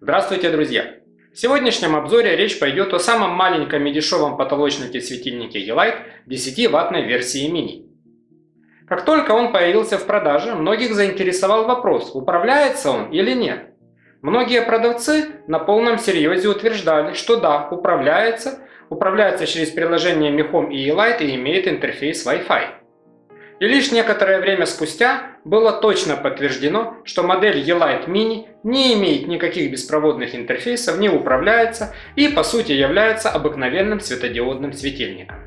Здравствуйте, друзья! В сегодняшнем обзоре речь пойдет о самом маленьком и дешевом потолочнике-светильнике Ye-Light 10-ваттной версии Mini. Как только он появился в продаже, многих заинтересовал вопрос, управляется он или нет. Многие продавцы на полном серьезе утверждали, что да, управляется через приложение Mi Home и Ye-Light и имеет интерфейс Wi-Fi. И лишь некоторое время спустя было точно подтверждено, что модель Ye-Light Mini не имеет никаких беспроводных интерфейсов, не управляется и по сути является обыкновенным светодиодным светильником.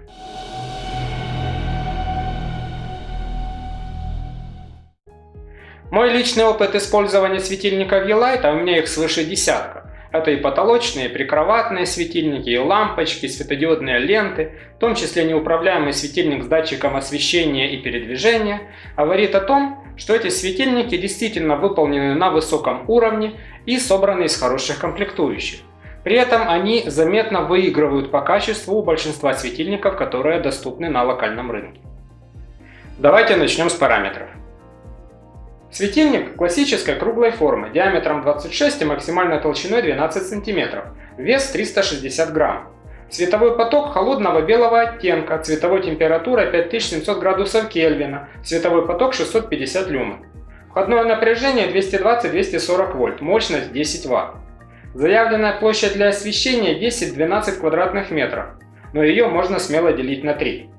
Мой личный опыт использования светильников Ye-Light, а у меня их свыше десятка. Это и потолочные, и прикроватные светильники, и лампочки, и светодиодные ленты, в том числе неуправляемый светильник с датчиком освещения и передвижения, говорит о том, что эти светильники действительно выполнены на высоком уровне и собраны из хороших комплектующих. При этом они заметно выигрывают по качеству у большинства светильников, которые доступны на локальном рынке. Давайте начнем с параметров. Светильник классической круглой формы, диаметром 26 и максимальной толщиной 12 см, вес 360 грамм. Световой поток холодного белого оттенка, цветовой температурой 5700 градусов Кельвина, световой поток 650 люмен. Входное напряжение 220-240 вольт, мощность 10 Вт. Заявленная площадь для освещения 10-12 квадратных метров, но ее можно смело делить на 3.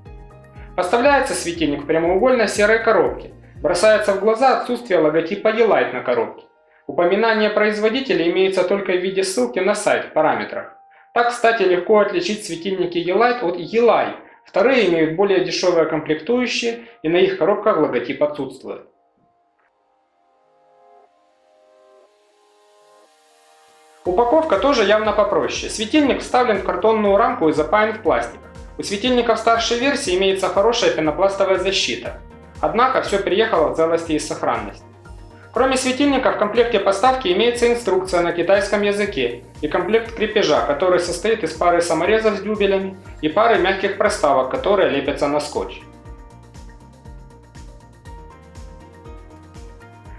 Поставляется светильник в прямоугольной серой коробке. Бросается в глаза отсутствие логотипа Ye-Light на коробке. Упоминание производителя имеется только в виде ссылки на сайт в параметрах. Так, кстати, легко отличить светильники Ye-Light от Ye-Light. Вторые имеют более дешевые комплектующие, и на их коробках логотип отсутствует. Упаковка тоже явно попроще. Светильник вставлен в картонную рамку и запаян в пластик. У светильников старшей версии имеется хорошая пенопластовая защита. Однако все приехало в целости и сохранности. Кроме светильника в комплекте поставки имеется инструкция на китайском языке и комплект крепежа, который состоит из пары саморезов с дюбелями и пары мягких проставок, которые лепятся на скотч.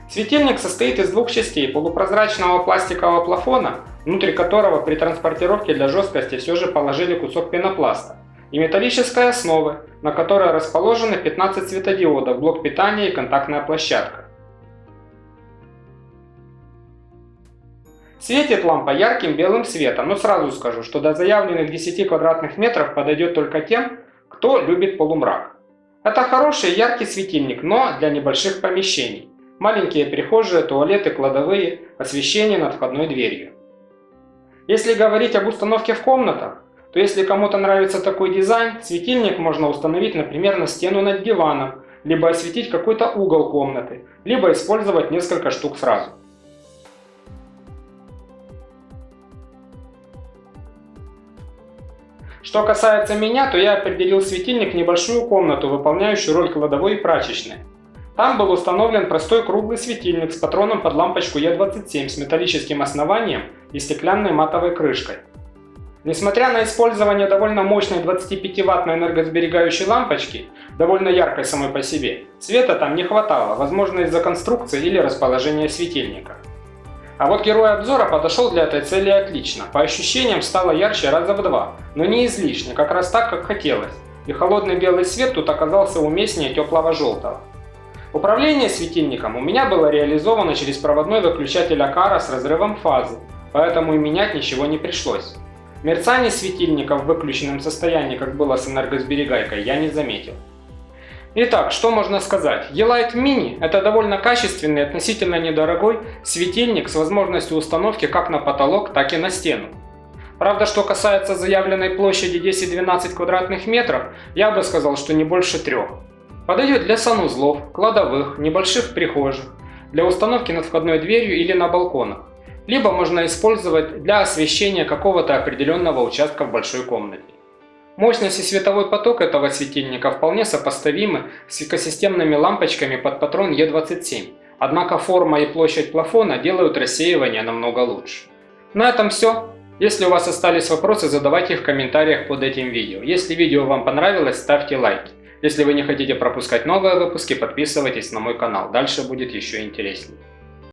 Светильник состоит из двух частей: полупрозрачного пластикового плафона, внутри которого при транспортировке для жесткости все же положили кусок пенопласта, и металлической основы, на которой расположены 15 светодиодов, блок питания и контактная площадка. Светит лампа ярким белым светом, но сразу скажу, что до заявленных 10 квадратных метров подойдет только тем, кто любит полумрак. Это хороший яркий светильник, но для небольших помещений. Маленькие прихожие, туалеты, кладовые, освещение над входной дверью. Если говорить об установке в комнатах, то если кому-то нравится такой дизайн, светильник можно установить, например, на стену над диваном, либо осветить какой-то угол комнаты, либо использовать несколько штук сразу. Что касается меня, то я определил светильник в небольшую комнату, выполняющую роль кладовой и прачечной. Там был установлен простой круглый светильник с патроном под лампочку Е27 с металлическим основанием и стеклянной матовой крышкой. Несмотря на использование довольно мощной 25-ваттной энергосберегающей лампочки, довольно яркой самой по себе, света там не хватало, возможно из-за конструкции или расположения светильника. А вот герой обзора подошел для этой цели отлично, по ощущениям стало ярче раза в 2, но не излишне, как раз так, как хотелось, и холодный белый свет тут оказался уместнее теплого желтого. Управление светильником у меня было реализовано через проводной выключатель Акара с разрывом фазы, поэтому и менять ничего не пришлось. Мерцание светильника в выключенном состоянии, как было с энергосберегайкой, я не заметил. Итак, что можно сказать? Ye-Light Mini – это довольно качественный, относительно недорогой светильник с возможностью установки как на потолок, так и на стену. Правда, что касается заявленной площади 10-12 квадратных метров, я бы сказал, что не больше 3. Подойдет для санузлов, кладовых, небольших прихожих, для установки над входной дверью или на балконах. Либо можно использовать для освещения какого-то определенного участка в большой комнате. Мощность и световой поток этого светильника вполне сопоставимы с экосистемными лампочками под патрон Е27, однако форма и площадь плафона делают рассеивание намного лучше. На этом все. Если у вас остались вопросы, задавайте их в комментариях под этим видео. Если видео вам понравилось, ставьте лайки. Если вы не хотите пропускать новые выпуски, подписывайтесь на мой канал, дальше будет еще интереснее.